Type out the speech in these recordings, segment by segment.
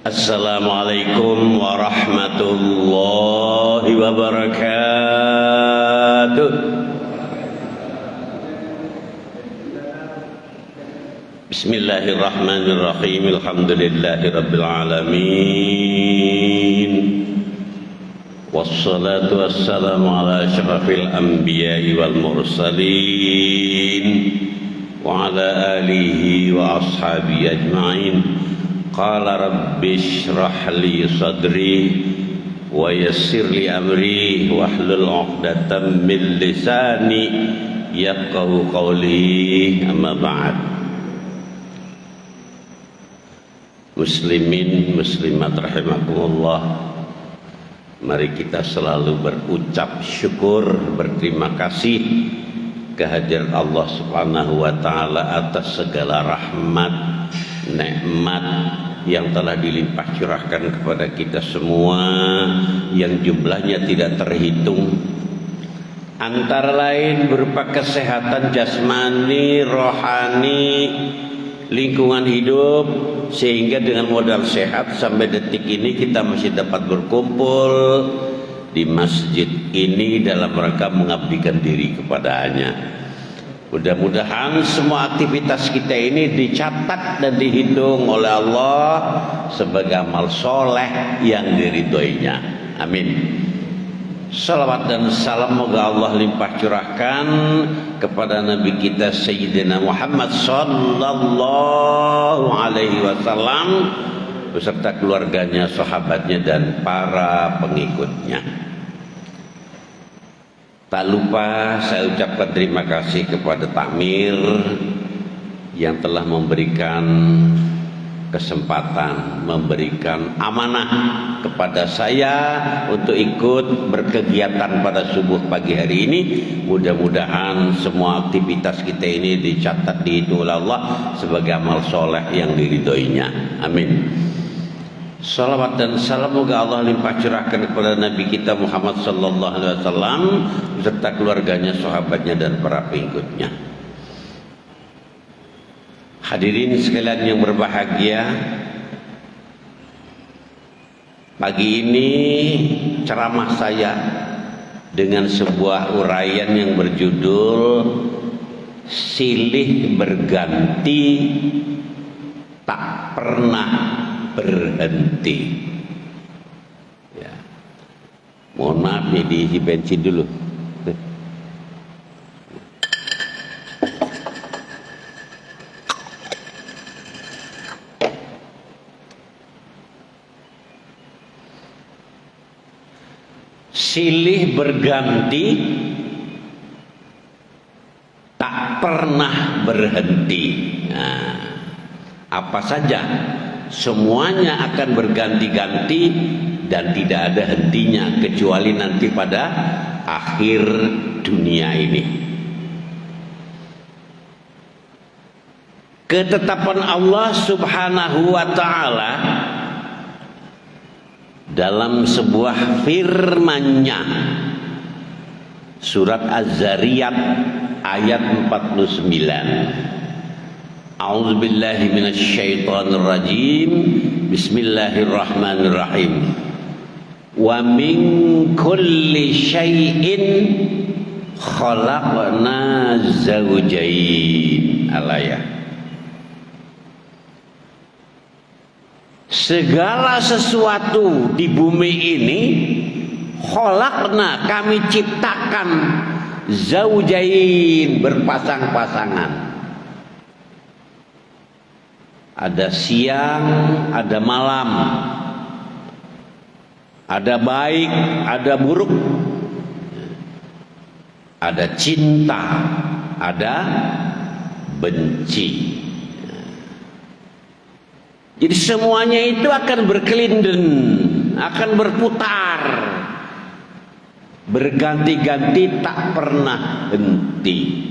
Assalamualaikum warahmatullahi wabarakatuh. Bismillahirrahmanirrahim. Alhamdulillahirabbil alamin. Wassalatu wassalamu ala asyrafil anbiya'i wal mursalin wa ala alihi wa ashabihi ajma'in. Qala rabbi shrah li sadri wa yassir li amri wahlul 'uqdatam min lisani yafqahu qawli. Amma ba'd. Muslimin muslimat rahimakumullah, mari kita selalu berucap syukur, berterima kasih kehadirat Allah Subhanahu wa taala atas segala rahmat, nikmat yang telah dilimpah curahkan kepada kita semua, yang jumlahnya tidak terhitung, antara lain berupa kesehatan jasmani, rohani, lingkungan hidup, sehingga dengan modal sehat sampai detik ini kita masih dapat berkumpul di masjid ini dalam rangka mengabdikan diri kepadanya. Mudah-mudahan semua aktivitas kita ini dicatat dan dihitung oleh Allah sebagai amal soleh yang diridhoinya. Amin. Salawat dan salam moga Allah limpah curahkan kepada Nabi kita Sayyidina Muhammad sallallahu alaihi wasallam beserta keluarganya, sahabatnya dan para pengikutnya. Tak lupa saya ucapkan terima kasih kepada Takmir yang telah memberikan kesempatan, memberikan amanah kepada saya untuk ikut berkegiatan pada subuh pagi hari ini. Mudah-mudahan semua aktivitas kita ini dicatat, dihitung oleh Allah sebagai amal soleh yang diridhoinya. Amin. Salawat dan salam moga Allah limpah curahkan kepada Nabi kita Muhammad sallallahu alaihi wasallam beserta keluarganya, sahabatnya dan para pengikutnya. Hadirin sekalian yang berbahagia, pagi ini ceramah saya dengan sebuah uraian yang berjudul Silih Berganti Tak Pernah Berhenti. Ya. Mohon maaf nih, diisi bensin dulu. Silih berganti tak pernah berhenti. Nah, apa saja semuanya akan berganti-ganti dan tidak ada hentinya kecuali nanti pada akhir dunia ini. Ketetapan Allah Subhanahu wa taala dalam sebuah firman-Nya, surat Az-Zariyat ayat 49. A'udzubillahi minasyaitonir rajim. Bismillahirrahmanirrahim. Wa min kulli syai'in khalaqna zawjayn. Al-ayah. Segala sesuatu di bumi ini khalaqna, kami ciptakan, zawjain, berpasang-pasangan. Ada siang, ada malam, ada baik, ada buruk, ada cinta, ada benci. Jadi semuanya itu akan berkelinden, akan berputar, berganti-ganti, tak pernah henti.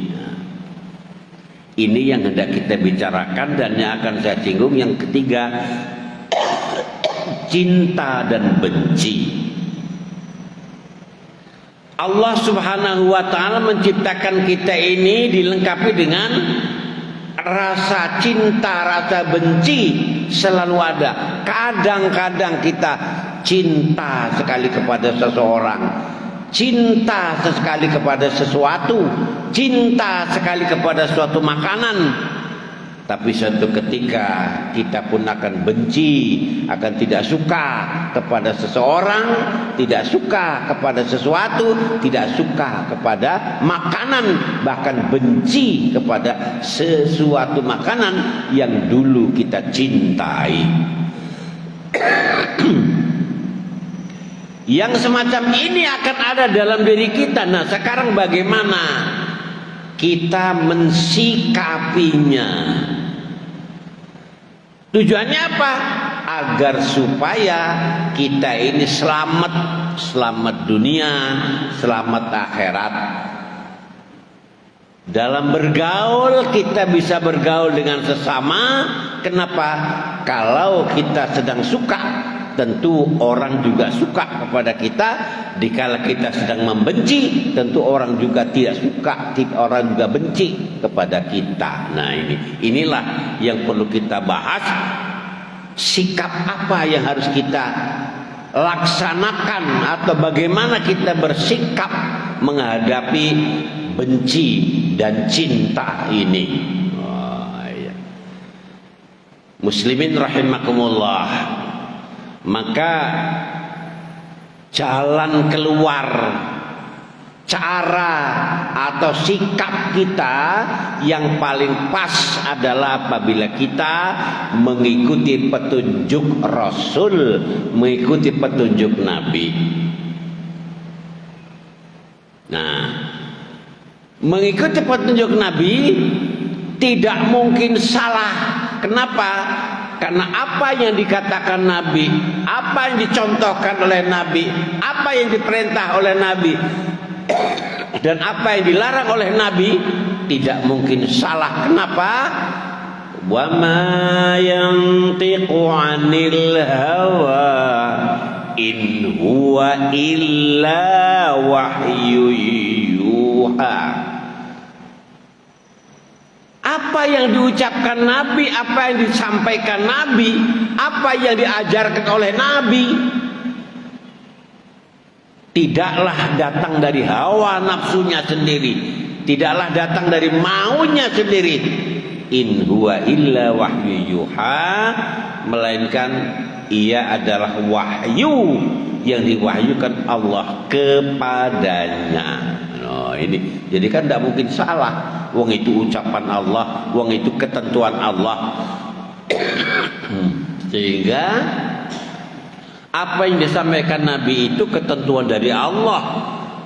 Ini yang hendak kita bicarakan dan yang akan saya singgung. Yang ketiga, cinta dan benci. Allah Subhanahu wa taala menciptakan kita ini dilengkapi dengan rasa cinta, rasa benci selalu ada. Kadang-kadang kita cinta sekali kepada seseorang, cinta sekali kepada sesuatu, cinta sekali kepada suatu makanan. Tapi suatu ketika kita pun akan benci, akan tidak suka kepada seseorang, tidak suka kepada sesuatu, tidak suka kepada makanan, bahkan benci kepada sesuatu makanan yang dulu kita cintai. Yang semacam ini akan ada dalam diri kita. Nah, sekarang bagaimana kita mensikapinya? Tujuannya apa? Agar supaya kita ini selamat, selamat dunia, selamat akhirat. Dalam bergaul kita bisa bergaul dengan sesama. Kenapa? Kalau kita sedang suka, tentu orang juga suka kepada kita. Dikala kita sedang membenci, tentu orang juga tidak suka, orang juga benci kepada kita. Nah, inilah yang perlu kita bahas. Sikap apa yang harus kita laksanakan, atau bagaimana kita bersikap menghadapi benci dan cinta ini. Muslimin rahimakumullah. Maka jalan keluar, cara atau sikap kita yang paling pas adalah apabila kita mengikuti petunjuk Rasul, mengikuti petunjuk Nabi. Nah, mengikuti petunjuk Nabi tidak mungkin salah. Kenapa? Karena apa yang dikatakan Nabi, apa yang dicontohkan oleh Nabi, apa yang diperintah oleh Nabi, dan apa yang dilarang oleh Nabi tidak mungkin salah. Kenapa? Wa ma yantiqu 'anil hawa in huwa illa wahyu yuha. Apa yang diucapkan Nabi, apa yang disampaikan Nabi, apa yang diajarkan oleh Nabi, tidaklah datang dari hawa nafsunya sendiri, tidaklah datang dari maunya sendiri. In huwa illa wahyu yuha, melainkan ia adalah wahyu yang diwahyukan Allah kepadanya. Oh, ini jadi kan tidak mungkin salah. Wong itu ucapan Allah, wong itu ketentuan Allah. Sehingga apa yang disampaikan Nabi itu ketentuan dari Allah,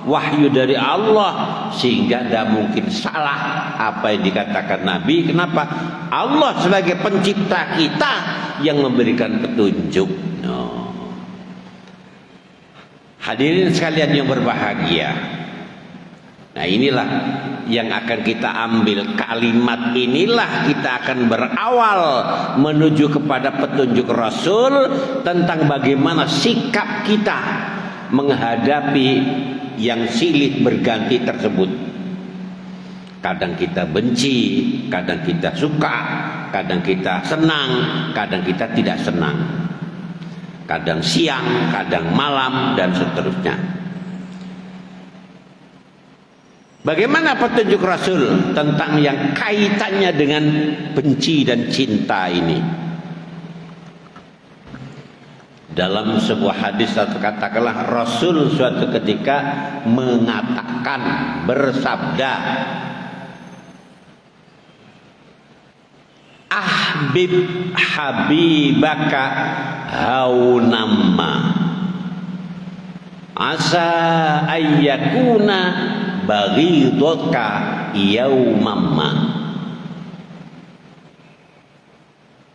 wahyu dari Allah, sehingga tidak mungkin salah apa yang dikatakan Nabi. Kenapa? Allah sebagai pencipta kita yang memberikan petunjuk. Hadirin sekalian yang berbahagia. Nah, inilah yang akan kita ambil. Kalimat inilah kita akan berawal menuju kepada petunjuk Rasul tentang bagaimana sikap kita menghadapi yang silih berganti tersebut. Kadang kita benci, kadang kita suka, kadang kita senang, kadang kita tidak senang. Kadang siang, kadang malam, dan seterusnya. Bagaimana petunjuk Rasul tentang yang kaitannya dengan benci dan cinta ini? Dalam sebuah hadis atau katakanlah Rasul suatu ketika mengatakan, bersabda, ahbib habibaka haunamma asa ayyakuna baghidaka yaumamma.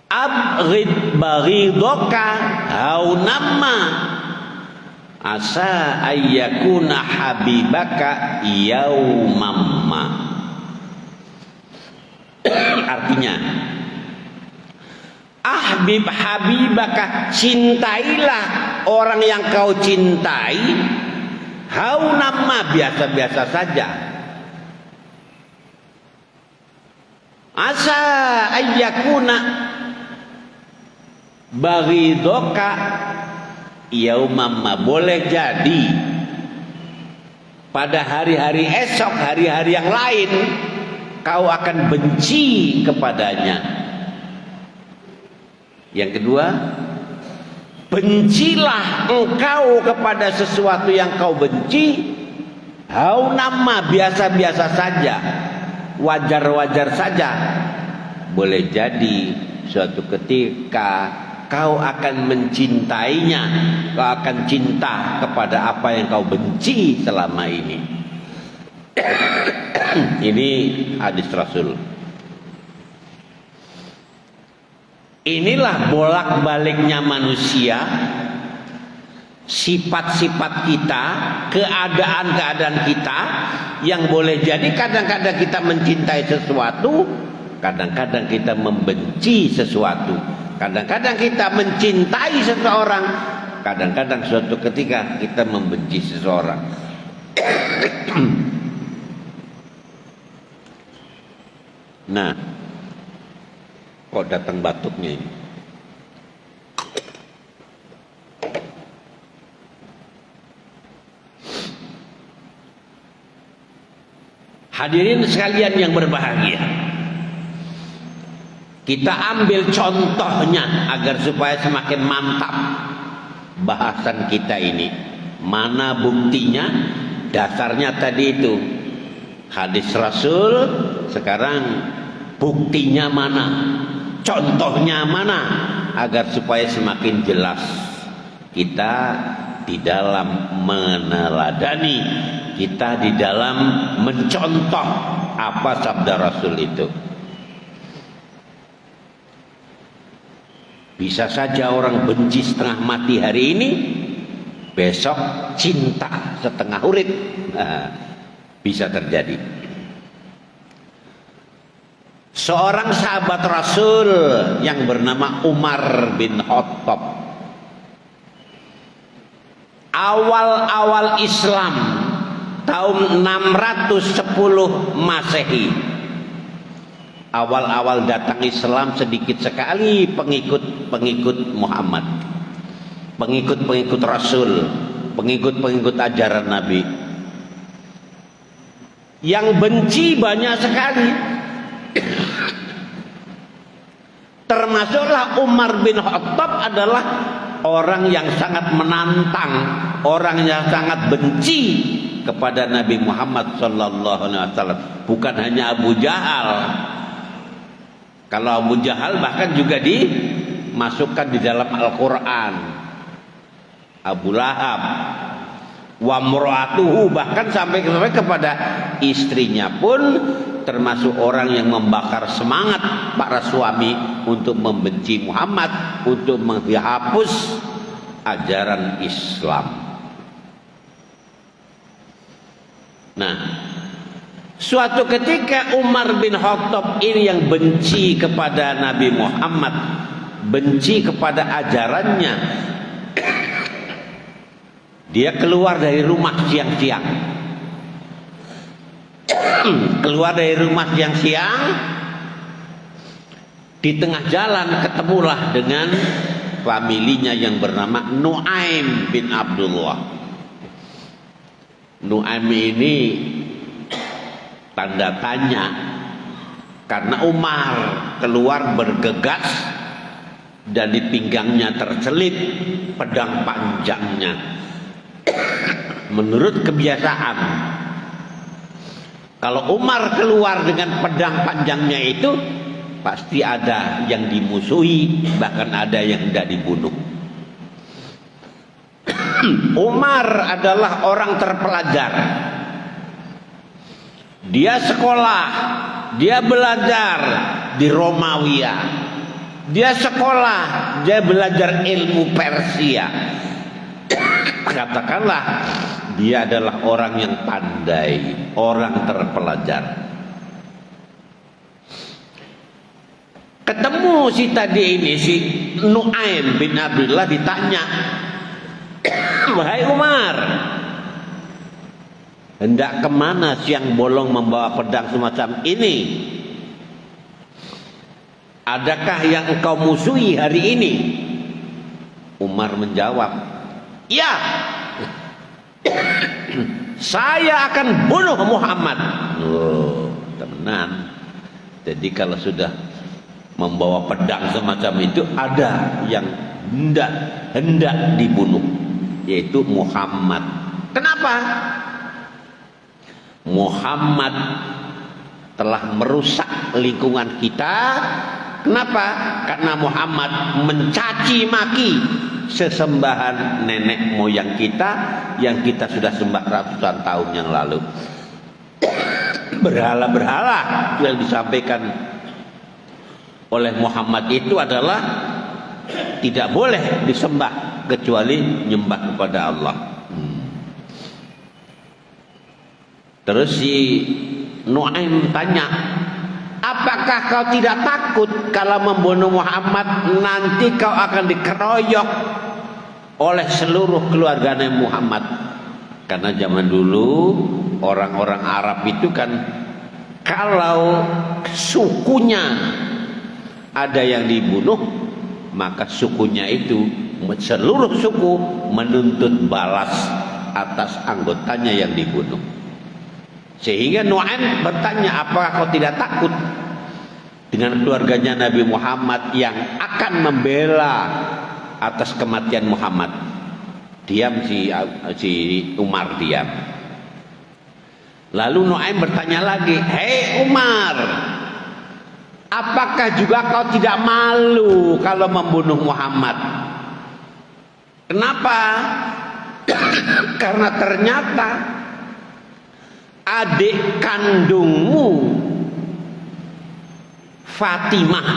Abghid baghidaka haunamma asa ayyakuna habibaka yaumamma. Artinya, ahbib habibaka, cintailah orang yang kau cintai, haunamma, biasa-biasa saja. Asa ayyakuna baghidoka yaumamma, boleh jadi pada hari-hari esok, hari-hari yang lain kau akan benci kepadanya. Yang kedua, bencilah engkau kepada sesuatu yang kau benci haunama, biasa-biasa saja, wajar-wajar saja. Boleh jadi suatu ketika kau akan mencintainya, kau akan cinta kepada apa yang kau benci selama ini. Ini hadis Rasul. Inilah bolak-baliknya manusia, sifat-sifat kita, keadaan-keadaan kita, yang boleh jadi kadang-kadang kita mencintai sesuatu, kadang-kadang kita membenci sesuatu, kadang-kadang kita mencintai seseorang, kadang-kadang suatu ketika kita membenci seseorang. Nah, kok datang batuknya ini? Hadirin sekalian yang berbahagia, kita ambil contohnya agar supaya semakin mantap bahasan kita ini. Mana buktinya? Dasarnya tadi itu hadis Rasul. Sekarang buktinya mana? Contohnya mana? Agar supaya semakin jelas kita di dalam meneladani, kita di dalam mencontoh apa sabda Rasul itu. Bisa saja orang benci setengah mati hari ini, besok cinta setengah urip. Nah, bisa terjadi. Seorang sahabat Rasul yang bernama Umar bin Khattab, awal-awal Islam tahun 610 Masehi, awal-awal datang Islam sedikit sekali pengikut Muhammad, pengikut Rasul, pengikut ajaran Nabi. Yang benci banyak sekali. Termasuklah Umar bin Khattab adalah orang yang sangat menantang, orang yang sangat benci kepada Nabi Muhammad sallallahu alaihi wasallam. Bukan hanya Abu Jahal. Kalau Abu Jahal bahkan juga dimasukkan di dalam Al-Qur'an. Abu Lahab, wa muratuhu, bahkan sampai kepada istrinya pun termasuk orang yang membakar semangat para suami untuk membenci Muhammad, untuk menghapus ajaran Islam. Nah, suatu ketika Umar bin Khattab ini yang benci kepada Nabi Muhammad, benci kepada ajarannya, dia keluar dari rumah siang-siang. Keluar dari rumah siang-siang, di tengah jalan ketemulah dengan familinya yang bernama Nuaim bin Abdullah. Nuaim ini tanda tanya karena Umar keluar bergegas dan di pinggangnya terselip pedang panjangnya. Menurut kebiasaan, kalau Umar keluar dengan pedang panjangnya itu pasti ada yang dimusuhi, bahkan ada yang tidak dibunuh. Umar adalah orang terpelajar. Dia sekolah, dia belajar di Romawiya. Dia sekolah, dia belajar ilmu Persia. Katakanlah dia adalah orang yang pandai, orang terpelajar. Ketemu si tadi ini, si Nuaim bin Abdullah, ditanya, wahai Umar, hendak kemana siang bolong membawa pedang semacam ini? adakah yang engkau musuhi hari ini? Umar menjawab, ya, saya akan bunuh Muhammad. Oh, tenan. Jadi kalau sudah membawa pedang semacam itu, ada yang hendak dibunuh, yaitu Muhammad. Kenapa? Muhammad telah merusak lingkungan kita. Kenapa? Karena Muhammad mencaci maki sesembahan nenek moyang kita yang kita sudah sembah ratusan tahun yang lalu. Berhala-berhala yang disampaikan oleh Muhammad itu adalah tidak boleh disembah kecuali nyembah kepada Allah. Terus si Nuaim tanya, apakah kau tidak takut kalau membunuh Muhammad nanti kau akan dikeroyok oleh seluruh keluarga Nabi Muhammad? Karena zaman dulu orang-orang Arab itu kan kalau sukunya ada yang dibunuh, maka sukunya itu seluruh suku menuntut balas atas anggotanya yang dibunuh. Sehingga Nu'aim bertanya, apakah kau tidak takut dengan keluarganya Nabi Muhammad yang akan membela atas kematian Muhammad? Diam si Umar, diam. Lalu Nu'aim bertanya lagi, hei Umar, apakah juga kau tidak malu kalau membunuh Muhammad? Kenapa? Karena ternyata adik kandungmu Fatimah,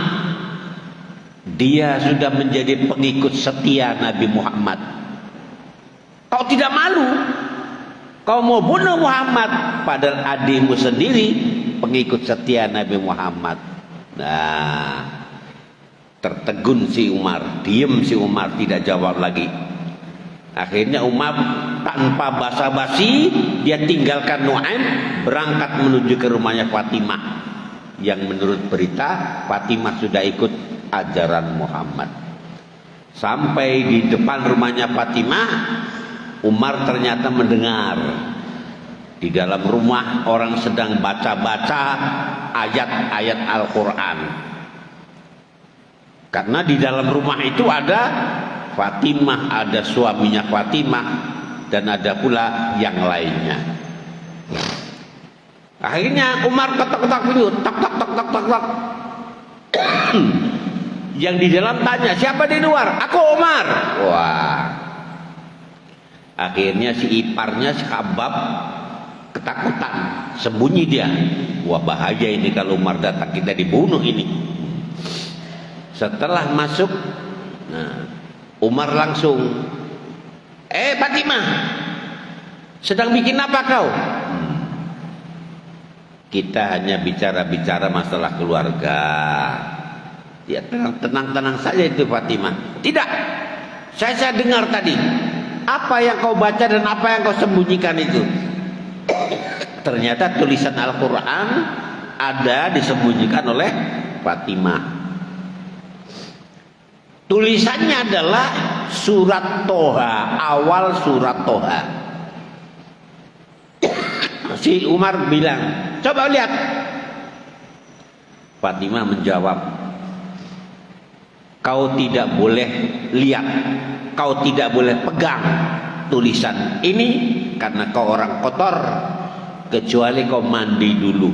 dia sudah menjadi pengikut setia Nabi Muhammad. Kau tidak malu? Kau mau bunuh Muhammad, padahal adikmu sendiri pengikut setia Nabi Muhammad. Nah, tertegun si Umar, diem si Umar, tidak jawab lagi. Akhirnya Umar tanpa basa-basi dia tinggalkan Nu'aim, berangkat menuju ke rumahnya Fatimah, yang menurut berita Fatimah sudah ikut ajaran Muhammad. Sampai di depan rumahnya Fatimah, Umar ternyata mendengar di dalam rumah orang sedang baca-baca ayat-ayat Al-Quran. Karena di dalam rumah itu ada Fatimah, ada suaminya Fatimah, dan ada pula yang lainnya. Akhirnya Umar ketok-ketok pintu, tok. Yang di dalam tanya, siapa di luar? Aku Umar. Wah. Akhirnya si iparnya, si Khabbab, ketakutan, sembunyi dia. Wah, bahaya ini kalau Umar datang, kita dibunuh ini. Setelah masuk, nah, Umar langsung, Fatimah, sedang bikin apa kau? Kita hanya bicara-bicara masalah keluarga. Ya, tenang saja itu Fatimah. Tidak, saya dengar tadi apa yang kau baca dan apa yang kau sembunyikan itu. Ternyata tulisan Al-Quran ada disembunyikan oleh Fatimah. Tulisannya adalah surat Toha, awal surat Toha. Si Umar bilang, coba lihat. Fatimah menjawab, kau tidak boleh lihat, kau tidak boleh pegang tulisan ini karena kau orang kotor, kecuali kau mandi dulu.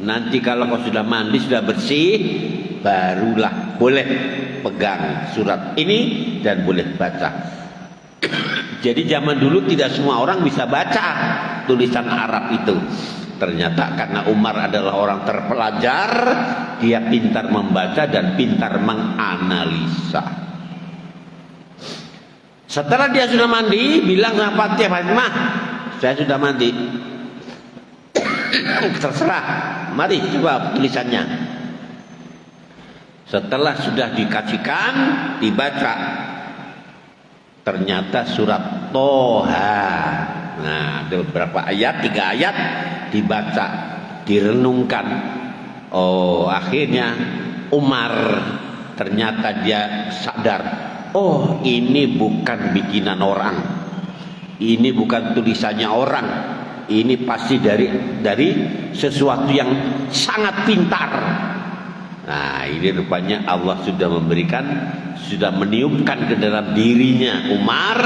Nanti kalau kau sudah mandi, sudah bersih, barulah boleh pegang surat ini dan boleh baca. Jadi zaman dulu tidak semua orang bisa baca tulisan Arab itu. Ternyata karena Umar adalah orang terpelajar, dia pintar membaca dan pintar menganalisa. Setelah dia sudah mandi, bilang sama Fatimah, saya sudah mandi. Terserah, mari coba tulisannya. Setelah sudah dikasihkan, dibaca, ternyata surat Toha. Nah, ada beberapa ayat, 3 ayat dibaca, direnungkan. Oh, akhirnya Umar ternyata dia sadar, oh ini bukan bikinan orang, ini bukan tulisannya orang, ini pasti dari sesuatu yang sangat pintar. Nah, ini rupanya Allah sudah memberikan, sudah meniupkan ke dalam dirinya Umar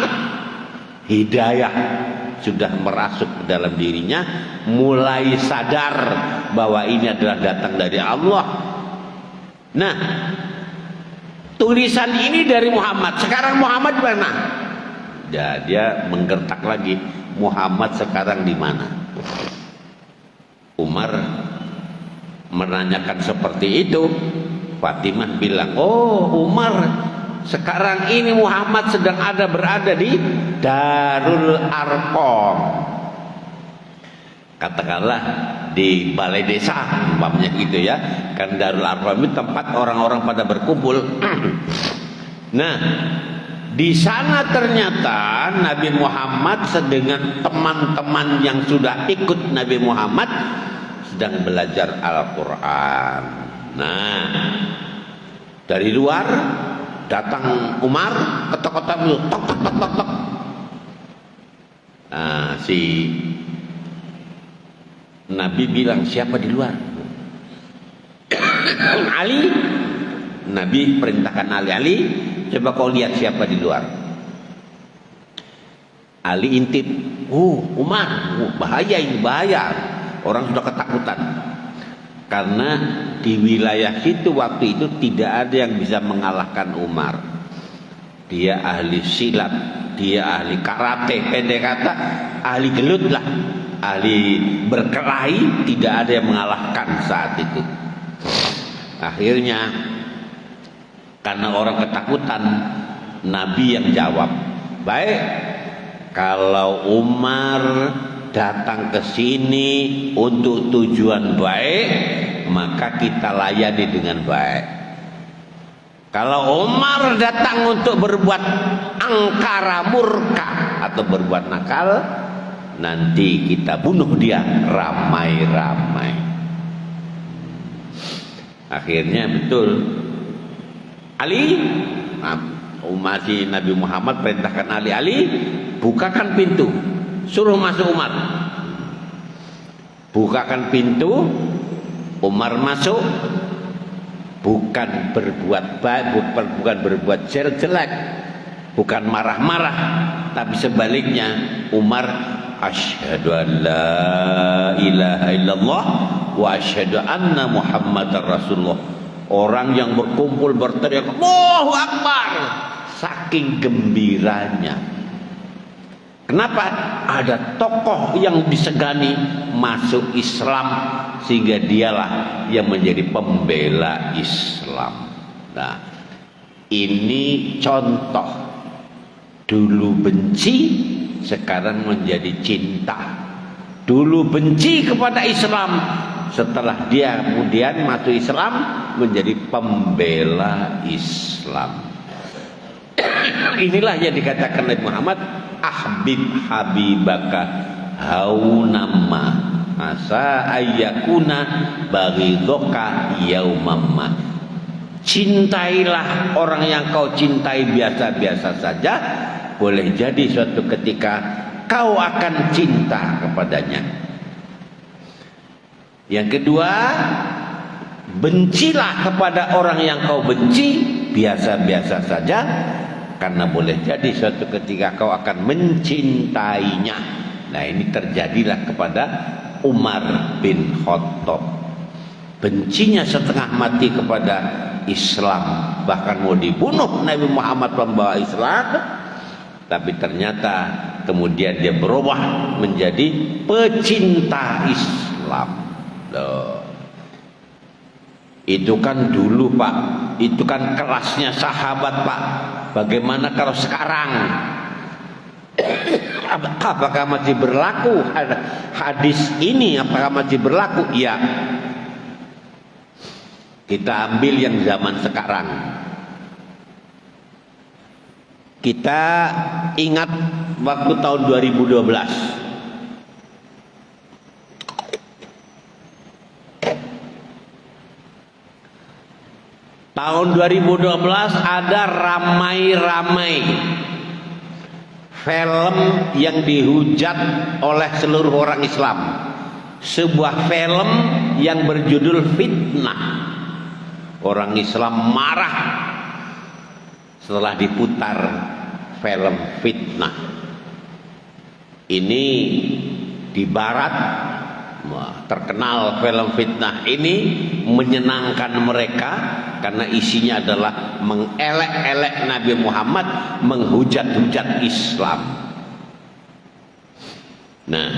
hidayah, sudah merasuk ke dalam dirinya, mulai sadar bahwa ini adalah datang dari Allah. Nah, tulisan ini dari Muhammad. Sekarang Muhammad di mana? Ya, dia menggertak lagi, Muhammad sekarang di mana? Umar menanyakan seperti itu. Fatimah bilang, oh Umar, sekarang ini Muhammad sedang berada di Darul Arqam, katakanlah di balai desa umpamanya gitu ya, kan Darul Arqam itu tempat orang-orang pada berkumpul. Nah, di sana ternyata Nabi Muhammad dengan teman-teman yang sudah ikut Nabi Muhammad sedang belajar Al-Quran. Nah, dari luar datang Umar, ketok-ketok dulu, tok tok tok tok tok. Nah, si Nabi bilang, siapa di luar? Ali. Nabi perintahkan Ali, coba kau lihat siapa di luar. Ali intip, Umar, bahaya ini, bahaya. Orang sudah ketakutan. Karena di wilayah situ waktu itu tidak ada yang bisa mengalahkan Umar. Dia ahli silat, dia ahli karate, pendek kata ahli gelut lah, ahli berkelahi, tidak ada yang mengalahkan saat itu. Akhirnya karena orang ketakutan, Nabi yang jawab, baik, kalau Umar datang ke sini untuk tujuan baik, maka kita layani dengan baik. Kalau Umar datang untuk berbuat angkara murka atau berbuat nakal, nanti kita bunuh dia ramai-ramai. Akhirnya betul, Ali, masih Nabi Muhammad perintahkan Ali, bukakan pintu, suruh masuk Umar. Bukakan pintu, Umar masuk. Bukan berbuat baik, bukan berbuat jelek, bukan marah-marah, tapi sebaliknya Umar, asyhadu an la ilaha illallah wa asyhadu anna Muhammadar Rasulullah. Orang yang berkumpul berteriak Allahu Akbar saking gembiranya. Kenapa? Ada tokoh yang disegani masuk Islam, sehingga dialah yang menjadi pembela Islam. Nah, ini contoh. Dulu benci, sekarang menjadi cinta. Dulu benci kepada Islam, setelah dia kemudian masuk Islam, menjadi pembela Islam. Inilah yang dikatakan Nabi Muhammad, ahbib habibaka haunamma asa ayyakuna baghidoka yaumamma. Cintailah orang yang kau cintai biasa-biasa saja, boleh jadi suatu ketika kau akan cinta kepadanya. Yang kedua, bencilah kepada orang yang kau benci biasa-biasa saja, karena boleh jadi suatu ketika kau akan mencintainya. Nah, ini terjadilah kepada Umar bin Khattab. Bencinya setengah mati kepada Islam, bahkan mau dibunuh Nabi Muhammad pembawa Islam, tapi ternyata kemudian dia berubah menjadi pecinta Islam. Loh. Itu kan dulu Pak, itu kan kelasnya sahabat Pak. Bagaimana kalau sekarang? Apakah masih berlaku hadis ini? Apakah masih berlaku? Ya. Kita ambil yang zaman sekarang. Kita ingat waktu tahun 2012. Tahun 2012 ada ramai-ramai film yang dihujat oleh seluruh orang Islam. Sebuah film yang berjudul Fitnah. Orang Islam marah setelah diputar film Fitnah. Ini di barat terkenal film Fitnah ini menyenangkan mereka karena isinya adalah mengelek-elek Nabi Muhammad, menghujat-hujat Islam. Nah,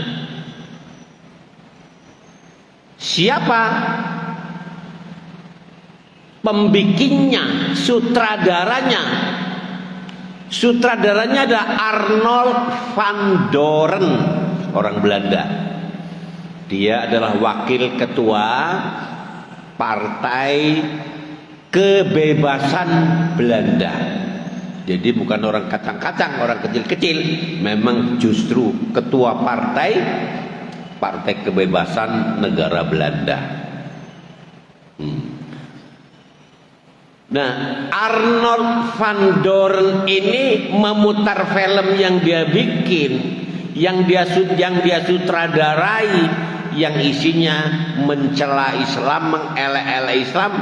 siapa pembikinnya, sutradaranya? Sutradaranya ada Arnold van Doren, orang Belanda. Dia adalah wakil ketua Partai Kebebasan Belanda. Jadi bukan orang kacang-kacang, orang kecil-kecil, memang justru ketua Partai Kebebasan Negara Belanda. Nah, Arnold van Doren ini memutar film yang dia bikin, yang dia sutradarai, yang isinya mencela Islam, mengelek-elek Islam,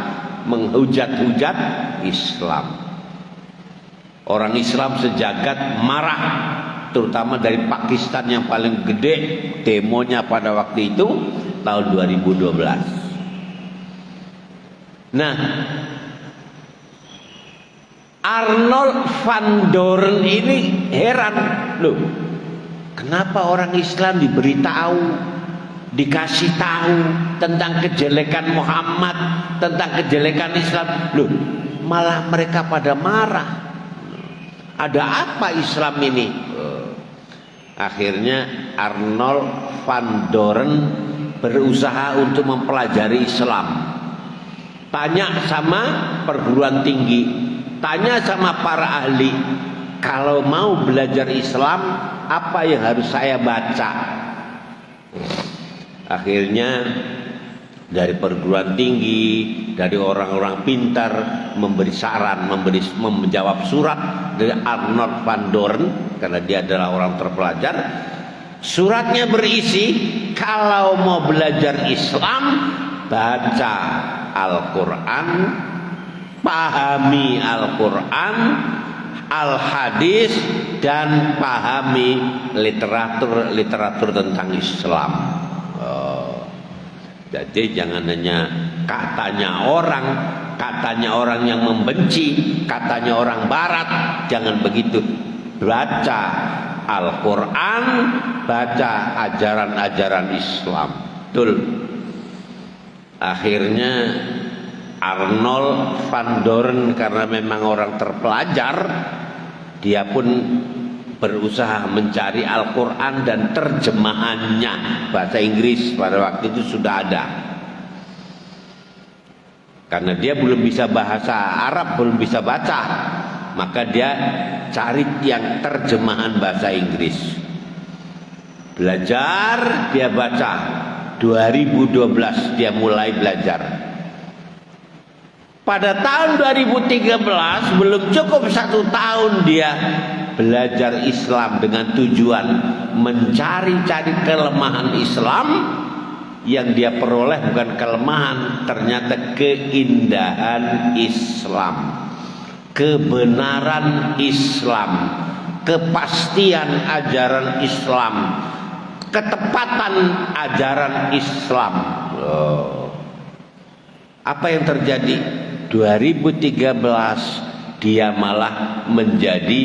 menghujat-hujat Islam. Orang Islam sejagat marah, terutama dari Pakistan yang paling gede demonya pada waktu itu tahun 2012. Nah, Arnold van Doren ini heran, loh, kenapa orang Islam diberitahu, dikasih tahu tentang kejelekan Muhammad, tentang kejelekan Islam, loh, malah mereka pada marah. Ada apa Islam ini? Akhirnya Arnold van Doren berusaha untuk mempelajari Islam. Tanya sama perguruan tinggi, tanya sama para ahli, kalau mau belajar Islam apa yang harus saya baca? Akhirnya dari perguruan tinggi, dari orang-orang pintar memberi saran, menjawab surat dari Arnold van Doren karena dia adalah orang terpelajar. Suratnya berisi, kalau mau belajar Islam, baca Al-Quran, pahami Al-Quran, Al-Hadis, dan pahami literatur tentang Islam. Jadi jangan hanya katanya orang yang membenci, katanya orang barat, jangan begitu. Baca Al-Quran, baca ajaran-ajaran Islam. Betul. Akhirnya Arnold van Doren karena memang orang terpelajar, dia pun berusaha mencari Al-Quran dan terjemahannya bahasa Inggris. Pada waktu itu sudah ada, karena dia belum bisa bahasa Arab, belum bisa baca, maka dia cari yang terjemahan bahasa Inggris. Belajar, dia baca. 2012 dia mulai belajar. Pada tahun 2013, belum cukup 1 tahun dia belajar Islam dengan tujuan mencari-cari kelemahan Islam. Yang dia peroleh bukan kelemahan, ternyata keindahan Islam, kebenaran Islam, kepastian ajaran Islam, ketepatan ajaran Islam. Apa yang terjadi? 2013 dia malah menjadi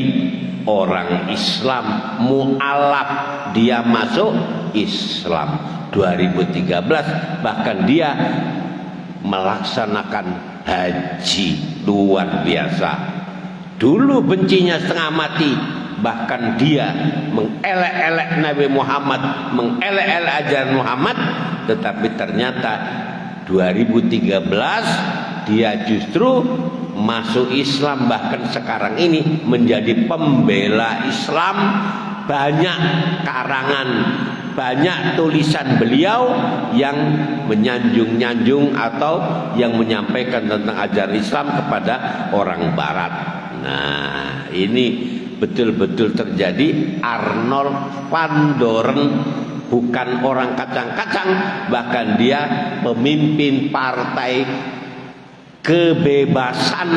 orang Islam, mu'alaf, dia masuk Islam. 2013 bahkan dia melaksanakan haji, luar biasa. Dulu bencinya setengah mati, bahkan dia mengelek-elek Nabi Muhammad, mengelek-elek ajaran Muhammad, tetapi ternyata 2013 dia justru masuk Islam, bahkan sekarang ini menjadi pembela Islam. Banyak karangan banyak tulisan beliau yang menyanjung-nyanjung atau yang menyampaikan tentang ajaran Islam kepada orang Barat. Nah, ini betul-betul terjadi. Arnold van Doren bukan orang kacang-kacang, bahkan dia pemimpin partai kebebasan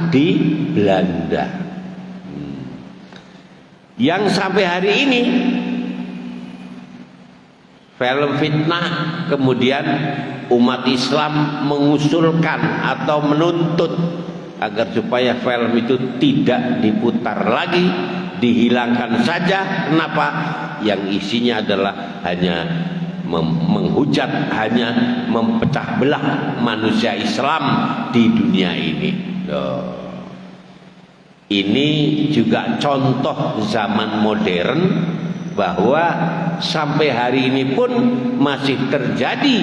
di Belanda. Yang sampai hari ini film fitnah, kemudian umat Islam mengusulkan atau menuntut agar supaya film itu tidak diputar lagi, dihilangkan saja. Kenapa? Yang isinya adalah hanya menghujat, hanya memecah belah manusia Islam di dunia ini. Ini juga contoh zaman modern, bahwa sampai hari ini pun masih terjadi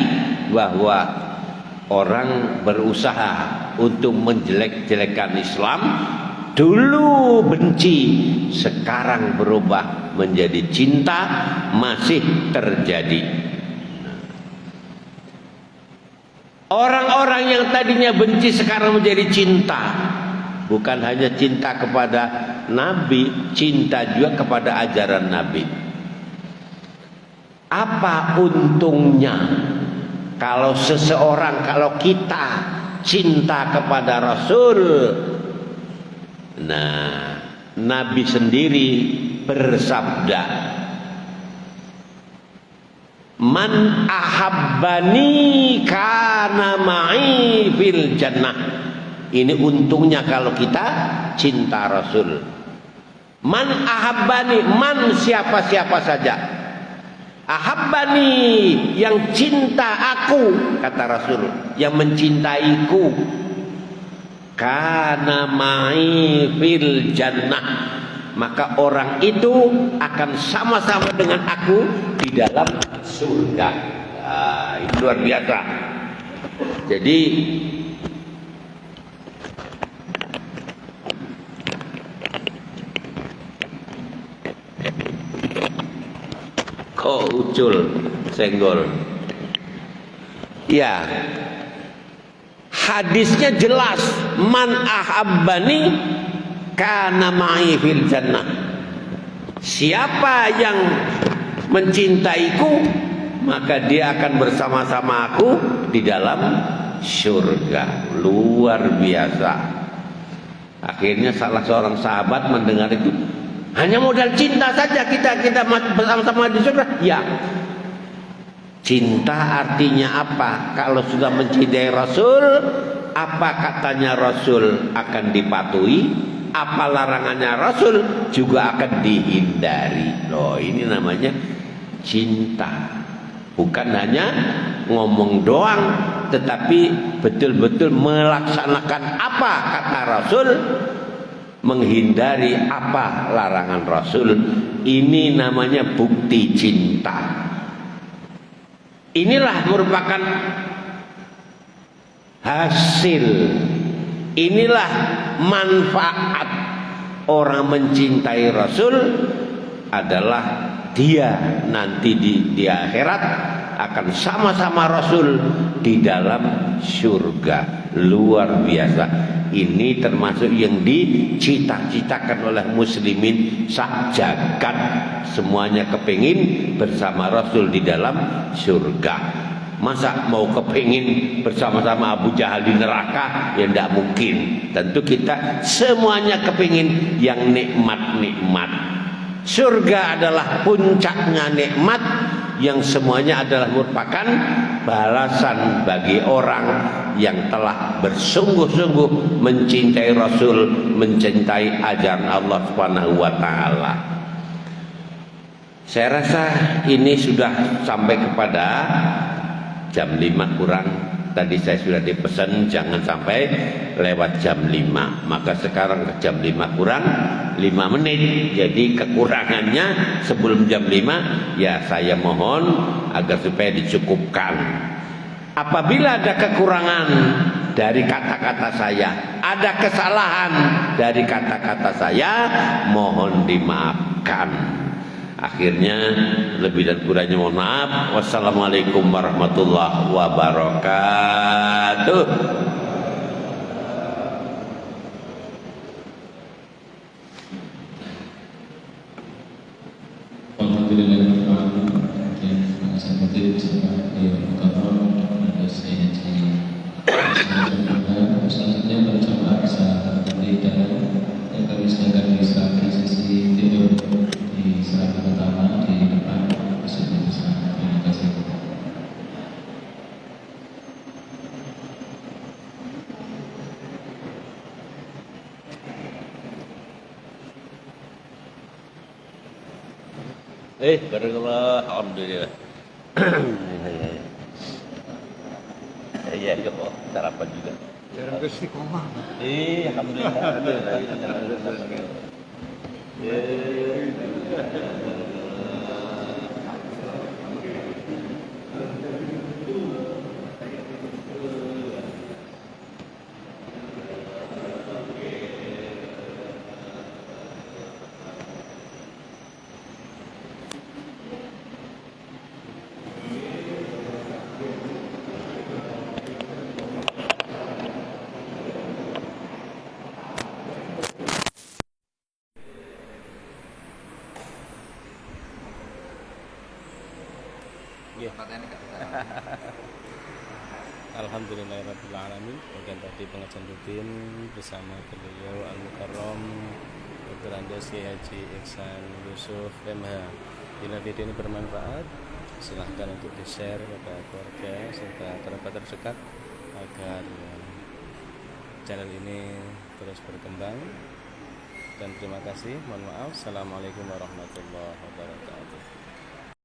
bahwa orang berusaha untuk menjelek-jelekan Islam. Dulu benci, sekarang berubah menjadi cinta, masih terjadi. Orang-orang yang tadinya benci sekarang menjadi cinta. Bukan hanya cinta kepada Nabi, cinta juga kepada ajaran Nabi. Apa untungnya kalau seseorang, kalau kita cinta kepada Rasul? Nah, Nabi sendiri bersabda, "Man ahabbani kana ma'i fil jannah." Ini untungnya kalau kita cinta Rasul. Man ahabbani, man siapa-siapa saja. Ahabbani, yang cinta aku, kata Rasul, yang mencintaiku. Kana ma'i fil jannah, maka orang itu akan sama-sama dengan aku di dalam surga. Nah, itu luar biasa. Jadi kok ucul senggol. Ya, hadisnya jelas, man ahabbani kana ma'i fil jannah. Siapa yang mencintaiku, maka dia akan bersama-sama aku di dalam surga. Luar biasa. Akhirnya salah seorang sahabat mendengar itu, hanya modal cinta saja kita bersama-sama di surga. Ya. Cinta artinya apa? Kalau sudah mencintai Rasul, apa katanya Rasul akan dipatuhi, apa larangannya Rasul juga akan dihindari. Loh, ini namanya cinta. Bukan hanya ngomong doang, tetapi betul-betul melaksanakan apa kata Rasul, menghindari apa larangan Rasul. Ini namanya bukti cinta. Inilah merupakan hasil, inilah manfaat orang mencintai Rasul, adalah dia nanti di akhirat akan sama-sama Rasul di dalam surga. Luar biasa. Ini termasuk yang dicita-citakan oleh muslimin sak jagat. Semuanya kepingin bersama Rasul di dalam surga. Masa mau kepingin bersama-sama Abu Jahal di neraka? Ya tidak mungkin. Tentu kita semuanya kepingin yang nikmat-nikmat. Surga adalah puncaknya nikmat, yang semuanya adalah merupakan balasan bagi orang yang telah bersungguh-sungguh mencintai Rasul, mencintai ajaran Allah Subhanahu wa taala. Saya rasa ini sudah sampai kepada jam 5 kurang. Tadi saya sudah dipesan jangan sampai lewat jam 5. Maka sekarang jam 5 kurang 5 menit. Jadi kekurangannya sebelum jam 5 ya saya mohon agar supaya dicukupkan. Apabila ada kekurangan dari kata-kata saya, ada kesalahan dari kata-kata saya, mohon dimaafkan. Akhirnya lebih dan kurangnya mohon maaf. Wassalamualaikum warahmatullahi wabarakatuh. Barakallah, alhamdulillah. Iya, kok sarapan juga. Jarang istiqomah. Alhamdulillah. Alhamdulillahirrahmanirrahim. Bagian tadi pengajian rutin bersama beliau Al-Mukarram Dr. Andes Kiai Haji Ihsan Yusuf MH. Bila video ini bermanfaat, silahkan untuk di-share kepada keluarga serta kerabat terdekat agar channel ini terus berkembang. Dan terima kasih. Mohon maaf. Assalamualaikum warahmatullahi wabarakatuh.